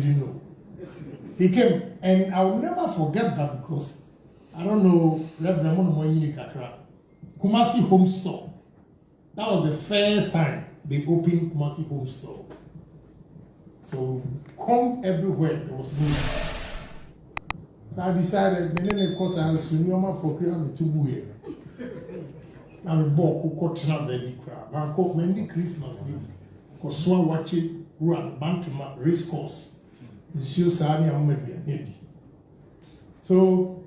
didn't know. He came, and I will never forget that because I don't know, Reverend Monomoyini Accra, Kumasi Home Store. That was the first time they opened Kumasi Home Store. So, come everywhere, there was movement. So I decided, because I was Sunyoma for Kriya to Buye. Now we bought Kukotna Baby Crab. I called many Christmas, because so I watch it, run Bantama race course. Monsieur Sani Ahmed. So,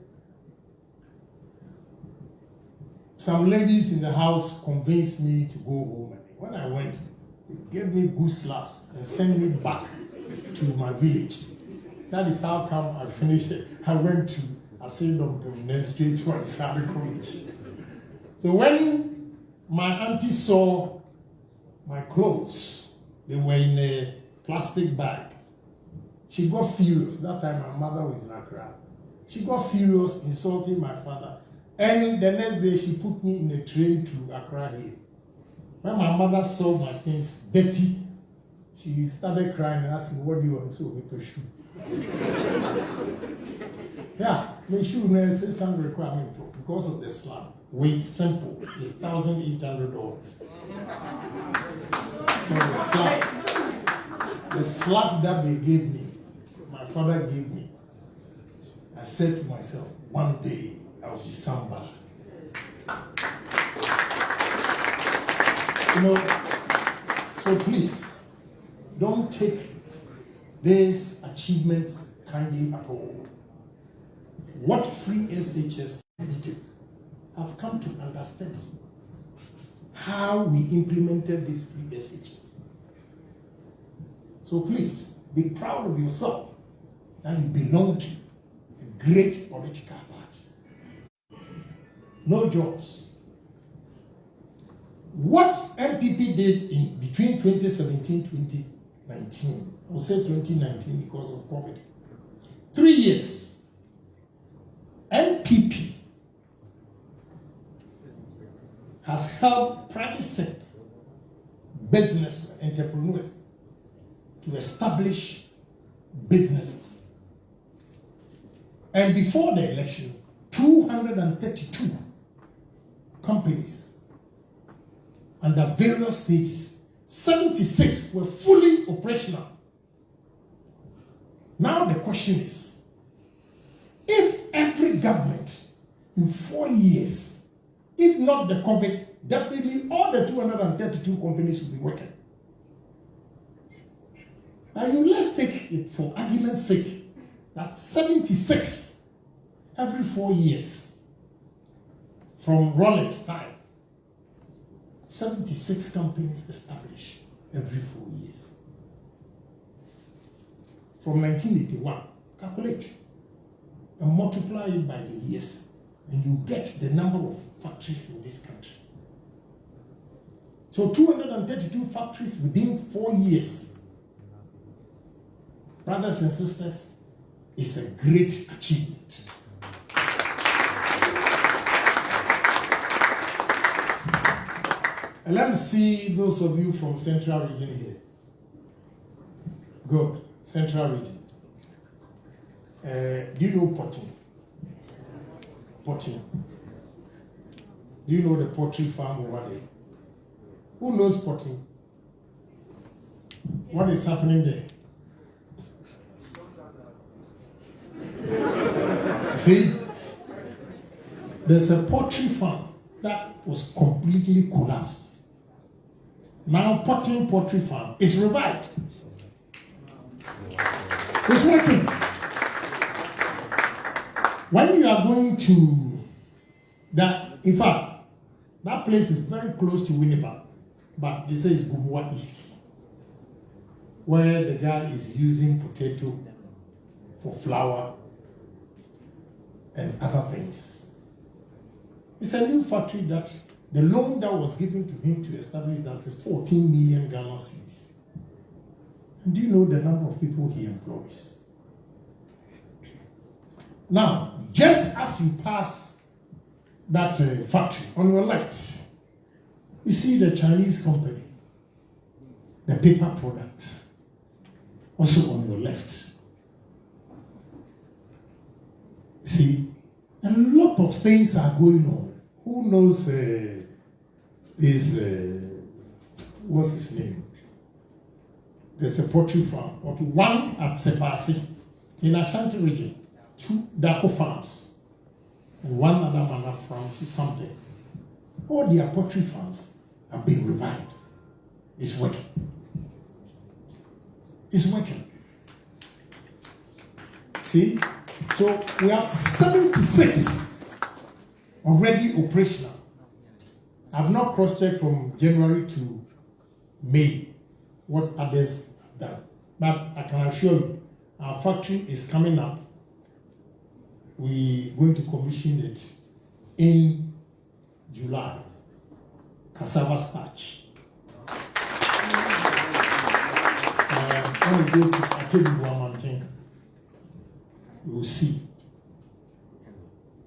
some ladies in the house convinced me to go home. And when I went, they gave me good slaps and sent me back to my village. That is how come I finished it. I went to Asylum and then straight to Asylum College. So when my auntie saw my clothes, they were in a plastic bag. She got furious. That time my mother was in Accra. She got furious, insulting my father. And the next day she put me in a train to Accra here. When my mother saw my things dirty, she started crying and asking, what do you want? So we pursue. Yeah, my shoe say some requirement because of the slab. Weight simple is $1,800. The slab that they gave me, my father gave me. I said to myself, one day I will be somebody. So please, don't take these achievements kindly at all. What free SHS teachers have come to understand how we implemented these free SHS. So please, be proud of yourself that you belong to a great political party. No jobs. What MPP did in between 2017 and 2019, I will say 2019 because of COVID, 3 years, MPP has helped private sector, businessmen, entrepreneurs to establish businesses. And before the election, 232 companies under various stages, 76 were fully operational. Now the question is, if every government in 4 years, if not the COVID, definitely all the 232 companies will be working. Now let's take it for argument's sake that 76 every 4 years from Rollins time, 76 companies established every 4 years. From 1981, calculate and multiply it by the years, and you get the number of factories in this country. So 232 factories within 4 years. Brothers and sisters, it's a great achievement. And let me see those of you from Central Region here. Good, Central Region. Do you know potting? Potting. Do you know the poultry farm over there? Who knows potting? What is happening there? See, there's a poultry farm that was completely collapsed. Now potting poultry farm is revived. It's working. When you are going to that, in fact, that place is very close to Winnipeg, but they say it's Gumwa East, where the guy is using potato for flour and other things. It's a new factory that the loan that was given to him to establish that is 14 million Ghana cedis. And do you know the number of people he employs? Now, just as you pass that factory on your left, you see the Chinese company, the paper product. also on your left. See, a lot of things are going on. Who knows this, what's his name? There's a poultry farm. Okay, one at Sepasi in Ashanti region, 2 Dako farms, and 1 other manor farm, something. All their poultry farms have been revived. It's working. It's working. See? So we have 76 already operational. I've not cross-checked from January to May what others have done. But I can assure you, our factory is coming up. We're going to commission it in July. Cassava starch. When we go to Agyapong Mountain, you will see.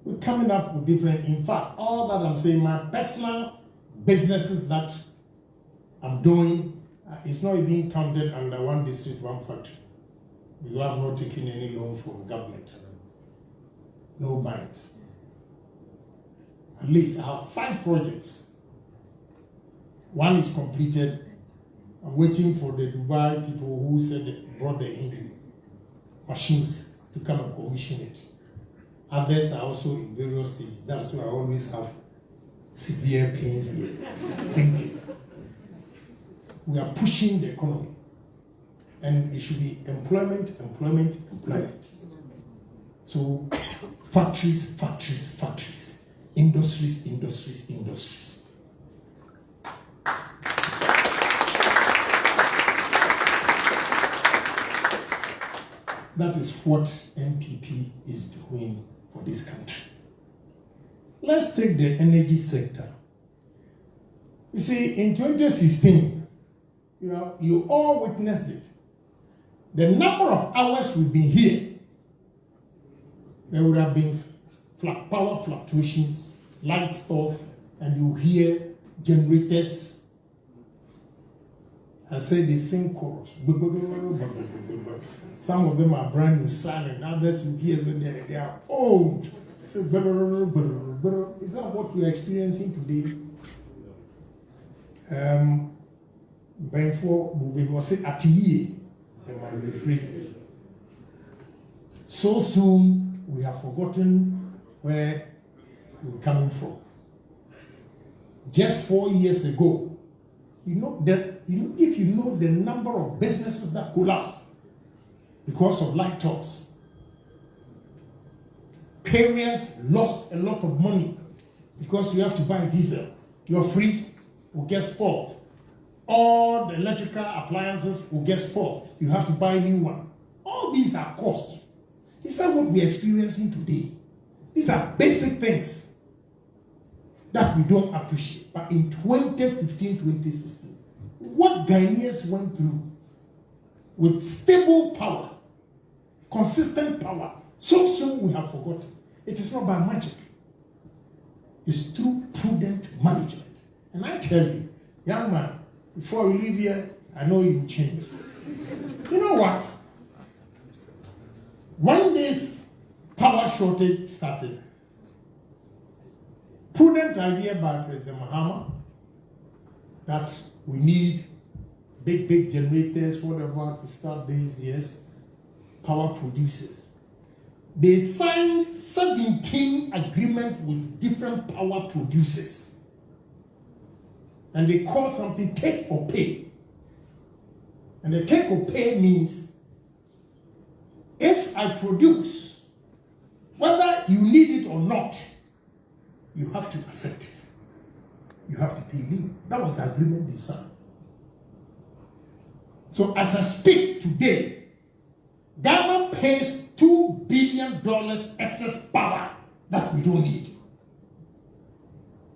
We're coming up with different, in fact, all that I'm saying, my personal businesses that I'm doing, it's not even counted under one district, one factory. You have not taken any loan from government. No banks. At least I have 5 projects. One is completed. I'm waiting for the Dubai people who said they brought the machines to come and commission it. Others are also in various stages. That's why I always have severe pains here. Thinking. We are pushing the economy. And it should be employment, employment, employment. So factories, factories, factories. Industries, industries, industries. That is what NPP is doing for this country. Let's take the energy sector. You see, in 2016, you all witnessed it. The number of hours we've been here, there would have been power fluctuations, light stuff, and you hear generators. I say the same chorus. Some of them are brand new, silent. Others you hear them, they are old. Is that what we are experiencing today? Before we will say at year, they might refrain. So soon we have forgotten where we're coming from. Just 4 years ago, if you know the number of businesses that collapsed because of light offs, parents lost a lot of money because you have to buy diesel. Your fridge will get spoiled. All the electrical appliances will get spoiled. You have to buy a new one. All these are costs. These are what we're experiencing today. These are basic things that we don't appreciate. But in 2015, 2016, what Ghanaians went through with stable power, consistent power, so soon we have forgotten. It is not by magic. It's through prudent management. And I tell you, young man, before you leave here, I know you will change. You know what? When this power shortage started, prudent idea by President Mahama that we need big generators, whatever, to start these years, power producers. They signed 17 agreements with different power producers. And they call something take or pay. And the take or pay means if I produce, whether you need it or not, you have to accept it. You have to pay me. That was the agreement they signed. So as I speak today, Ghana pays $2 billion excess power that we don't need.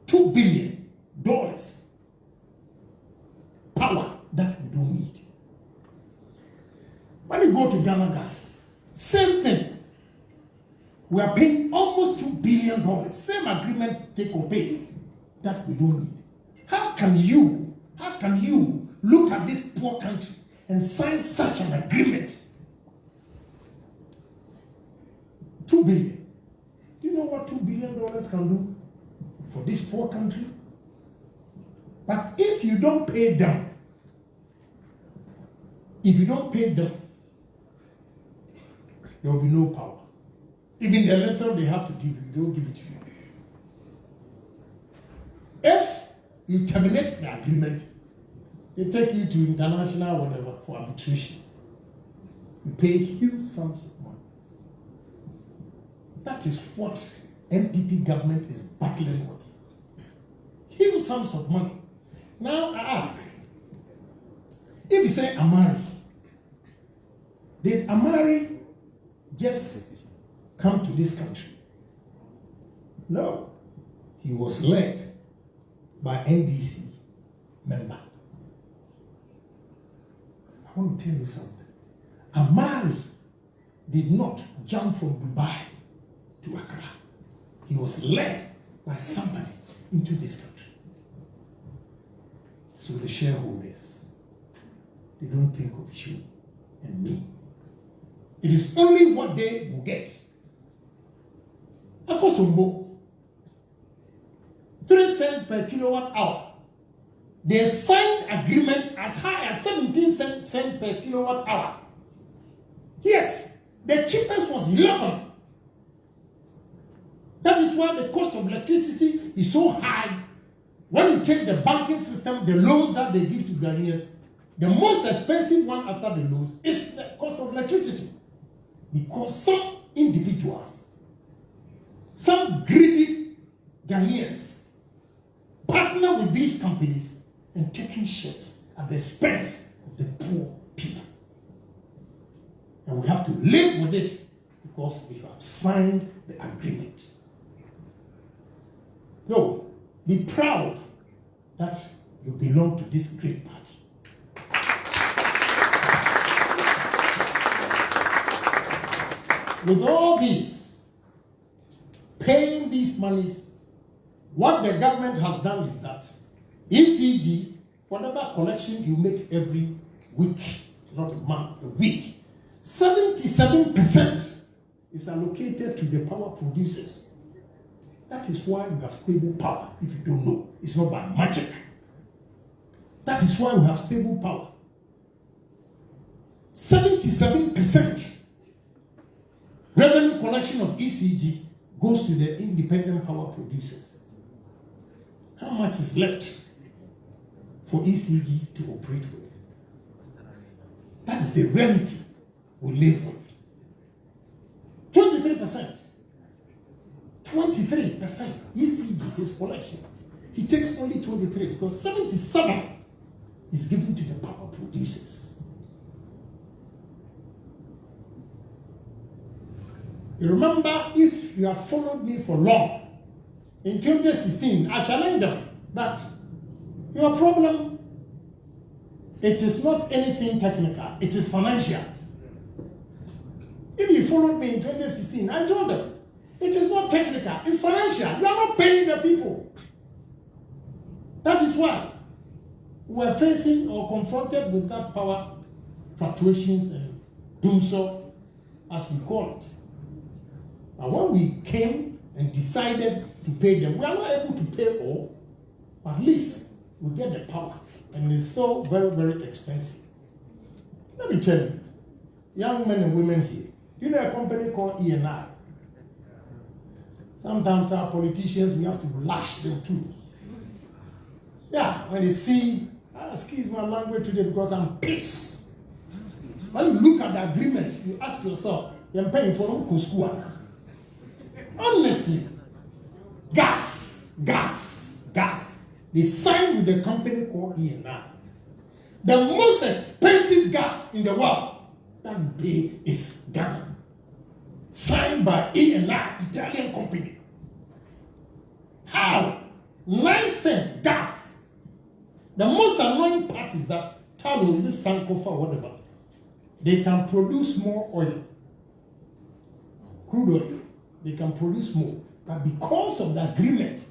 $2 billion power that we don't need. When you go to Ghana Gas, same thing. We are paying almost $2 billion. Same agreement, take or pay, that we don't need. How can you look at this poor country and sign such an agreement? $2 billion. Do you know what $2 billion can do for this poor country? But if you don't pay them, there will be no power. Even the little they have to give you, they will give it to you. If you terminate the agreement, they take you to international whatever for arbitration. You pay huge sums of money. That is what NPP government is battling with. Huge sums of money. Now I ask, if you say Amari, did Amari just come to this country? No. He was led by NDC member. I want to tell you something. Amari did not jump from Dubai to Accra. He was led by somebody into this country. So the shareholders, they don't think of you and me. It is only what they will get. Akosombo, 3 cents per kilowatt hour. They signed agreement as high as 17 cents per kilowatt hour. Yes, the cheapest was 11. That is why the cost of electricity is so high. When you take the banking system, the loans that they give to Ghanaians, the most expensive one after the loans is the cost of electricity. Because some individuals, some greedy Ghanaians, partner with these companies and taking shares at the expense of the poor people. And we have to live with it because they have signed the agreement. No, be proud that you belong to this great party. With all these, paying these monies, what the government has done is that ECG, whatever collection you make every week, not a month, a week, 77% is allocated to the power producers. That is why we have stable power, if you don't know. It's not by magic. That is why we have stable power. 77% revenue collection of ECG goes to the independent power producers. How much is left for ECG to operate with? That is the reality we live with. 23%. 23% ECG, his collection. He takes only 23 because 77 is given to the power producers. You remember, if you have followed me for long, in 2016, I challenged them that your problem, it is not anything technical, it is financial. If you followed me in 2016, I told them, it is not technical, it's financial. You are not paying the people. That is why we are facing or confronted with that power fluctuations and doomsday, as we call it. And when we came and decided to pay them, we are not able to pay all, but at least we get the power. And it's still very, very expensive. Let me tell you, young men and women here, you know a company called E&I? Sometimes our politicians, we have to lash them too. Yeah, when they see, excuse my language today because I'm pissed. When you look at the agreement, you ask yourself, you're paying for them Kuskua. Honestly, gas. They signed with the company called E&I. The most expensive gas in the world that you pay is Ghana. Signed by E&I, Italian company. How? 9 cent gas. The most annoying part is that Talo, is this Sankofa or whatever, they can produce more oil. Crude oil. They can produce more. But because of the agreement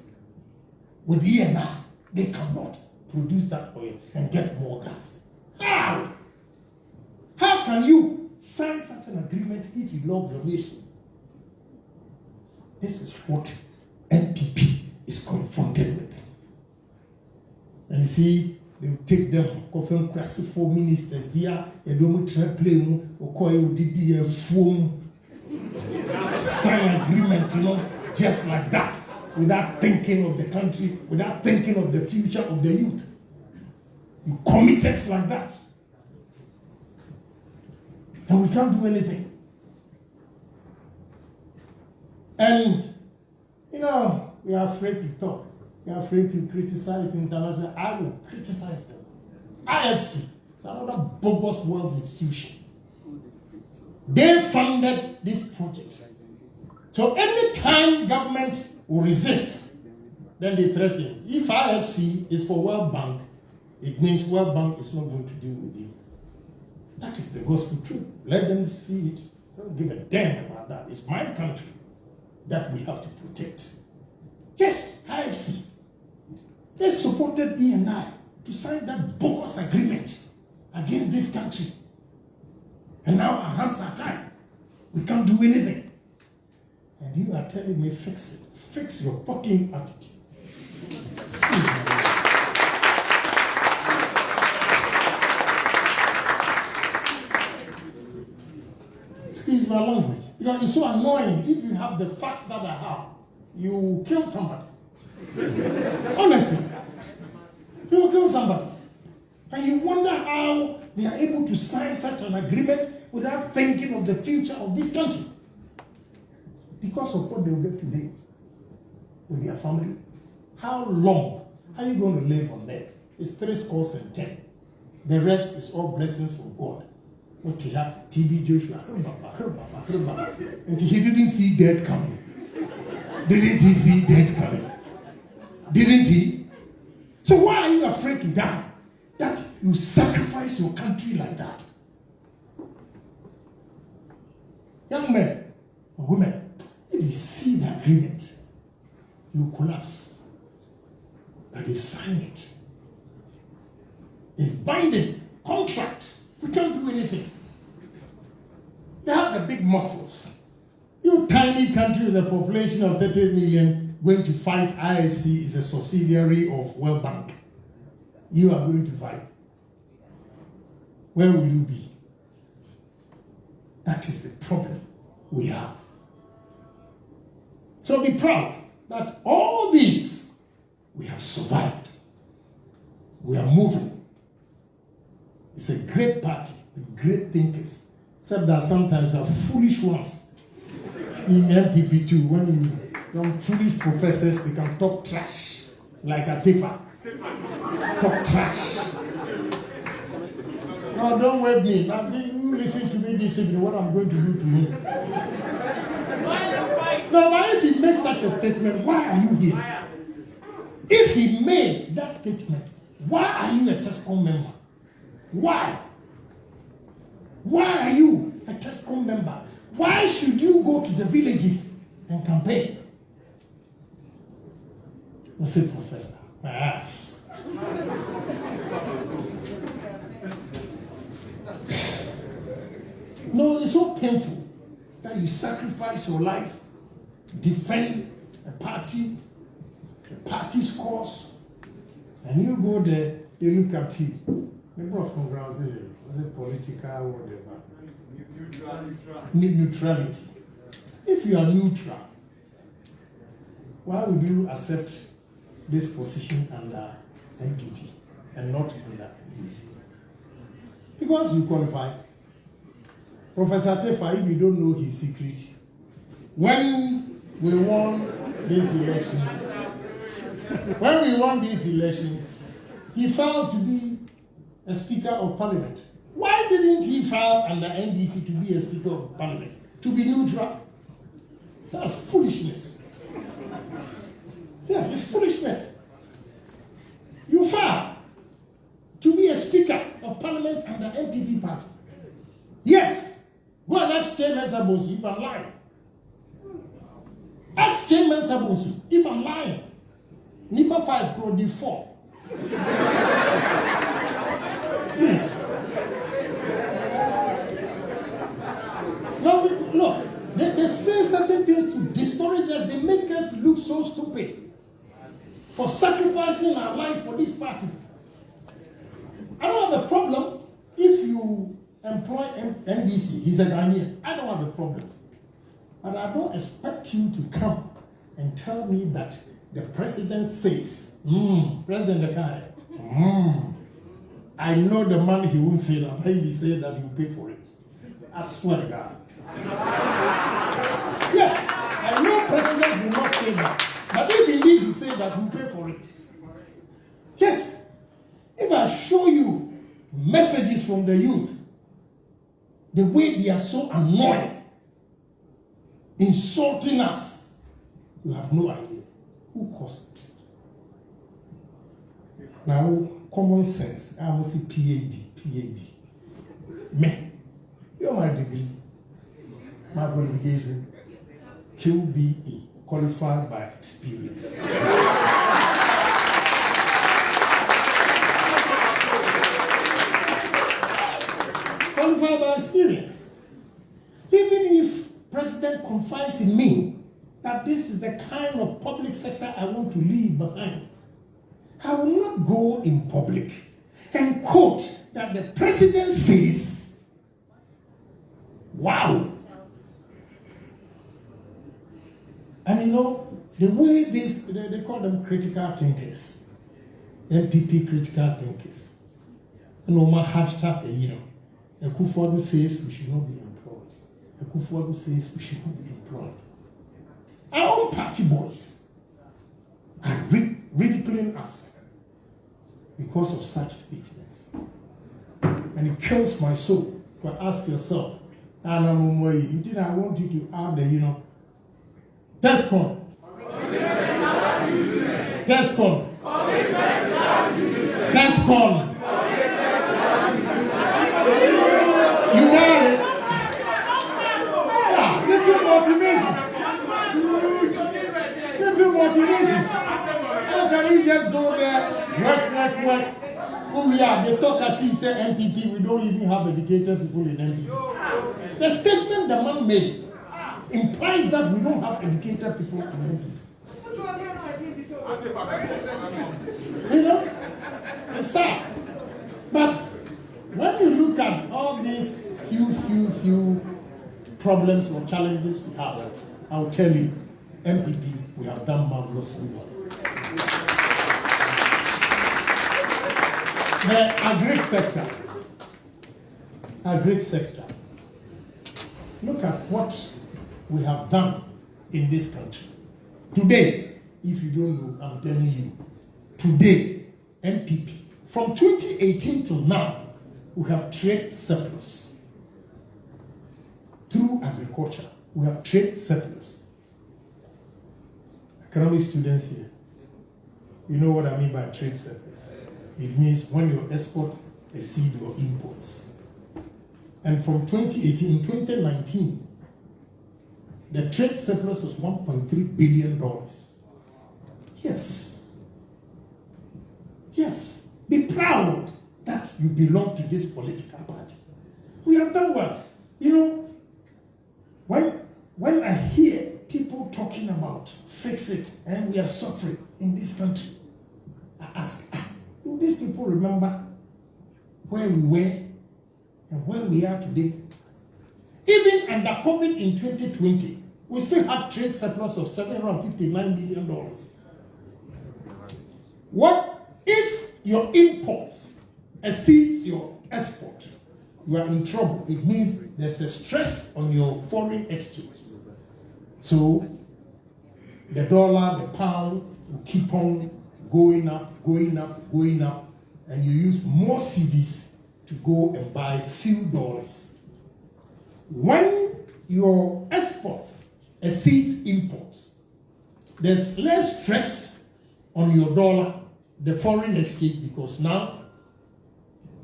with E&I, they cannot produce that oil and get more gas. How? can you sign such an agreement if you love your nation? This is what NPP is confronted with. And you see, they will take them, confirm classic 4 ministers here, they don't play, or call you a form, sign agreement, just like that, without thinking of the country, without thinking of the future of the youth. You commit us like that. And we can't do anything. And, we are afraid to talk. We are afraid to criticize international. I will criticize them. IFC is another bogus world institution. They funded this project. So anytime government will resist, then they threaten. If IFC is for World Bank, it means World Bank is not going to deal with you. That is the gospel truth. Let them see it. Don't give a damn about that. It's my country that we have to protect. Yes, IFC. They supported E&I to sign that bogus agreement against this country. And now our hands are tied. We can't do anything. And you are telling me fix it. Fix your fucking attitude. Excuse my language. Because it's so annoying. If you have the facts that I have, you kill somebody. Honestly. You will kill somebody. And you wonder how they are able to sign such an agreement without thinking of the future of this country. Because of what they will get today with their family. How long are you going to live on that? It's 3 scores and 10. The rest is all blessings from God. TB Joshua, and he didn't see death coming. Didn't he see death coming? Didn't he? So why are you afraid to die? That you sacrifice your country like that? Young men or women, if you see the agreement, you collapse. But you sign it. It's binding contract. We can't do anything. They have the big muscles. You tiny country with a population of 30 million going to fight IFC is a subsidiary of World Bank. You are going to fight. Where will you be? That is the problem we have. So be proud that all this we have survived. We are moving. It's a great party with great thinkers. Except that sometimes we are foolish ones. In MPP too, when some foolish professors, they can talk trash like a Tifa. Talk trash. No, don't wake me. Now you listen to me this evening, what I'm going to do to you. No, but if he makes such a statement, why are you here? If he made that statement, why are you a TESCON member? Why? Why are you a TESCON member? Why should you go to the villages and campaign? I say, Professor, my ass. No, it's so painful that you sacrifice your life, defend a party, the party's cause, and you go there, they look at you. They brought from ground, was it political, whatever? Neutrality. If you are neutral, why would you accept this position under NPP and not under NDC? Because you qualify. Professor Tefa, if you don't know his secret, when we won this election, he failed to be a Speaker of Parliament. Why didn't he file under NDC to be a Speaker of Parliament? To be neutral? That's foolishness. Yeah, it's foolishness. You file to be a Speaker of Parliament under NPP party. Yes. Go and ask Chairman Sabosu if I'm lying. Ask Chairman Sabosu if I'm lying. Nipa 5 Crowdy 4. Please. No, look, they say certain things to discourage us. They make us look so stupid for sacrificing our life for this party. I don't have a problem if you employ NBC. He's a Ghanaian. I don't have a problem. But I don't expect you to come and tell me that the president says, President Akai, I know the man, he won't say that. He will say that you pay for it. I swear to God. Yes, I know president will not say that. But if indeed he say that, you pay for it. Yes. If I show you messages from the youth, the way they are so annoyed, insulting us, you have no idea who caused it. Now, common sense, I must say PhD. Me, you're my degree, my qualification, QBE, qualified by experience. Qualified by experience. Even if President confides in me that this is the kind of public sector I want to leave behind, I will not go in public and quote that the president says, wow. And you know, the way they call them critical thinkers, MPP critical thinkers. And no more hashtag, you know, Akufo-Addo says we should not be employed. Akufo-Addo says we should not be employed. Our own party boys are ridiculing us because of such statements. And it kills my soul. But ask yourself, and I want you to add the, TESCON. TESCON. TESCON. You got it. Yeah, little motivation. Little motivation. How can you just go there, work? Oh yeah, they talk as if say MPP, we don't even have educated people in MPP. The statement the man made implies that we don't have educated people in MPP. You know, it's sad. But when you look at all these few problems or challenges we have, I'll tell you, MPP, we have done marvelously well. The agri sector. Look at what we have done in this country. Today, if you don't know, I'm telling you, today, MPP, from 2018 till now, we have trade surplus. Through agriculture, we have trade surplus. Economic students here, you know what I mean by trade surplus. It means when you export exceed your imports. And from 2018 in 2019, the trade surplus was $1.3 billion. Yes. Be proud that you belong to this political party. We have done well. You know, when I hear people talking about fix it and we are suffering in this country, I ask, do these people remember where we were and where we are today? Even under COVID in 2020, we still had trade surplus of $759 million. What if your imports exceeds your export? You are in trouble. It means there's a stress on your foreign exchange. So the dollar, the pound will keep on going up, and you use more cedis to go and buy few dollars. When your exports exceeds imports, there's less stress on your dollar, the foreign exchange, because now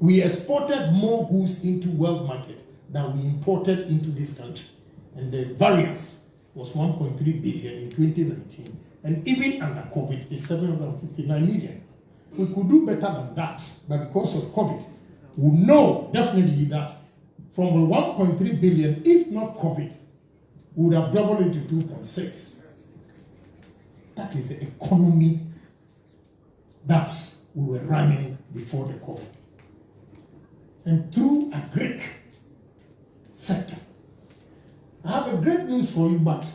we exported more goods into world market than we imported into this country. And the variance was 1.3 billion in 2019. And even under COVID, it's 759 million. We could do better than that, but because of COVID, we know definitely that from 1.3 billion, if not COVID, would have doubled into 2.6. That is the economy that we were running before the COVID. And through a Greek sector. I have a great news for you, but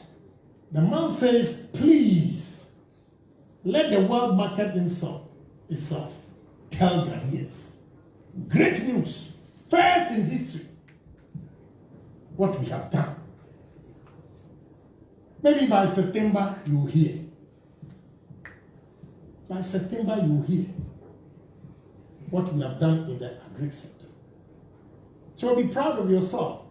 the man says, please, let the world market itself tell Ghanaians. Great news. First in history. What we have done. Maybe by September you will hear. By September you will hear what we have done in the agri sector. So be proud of yourself.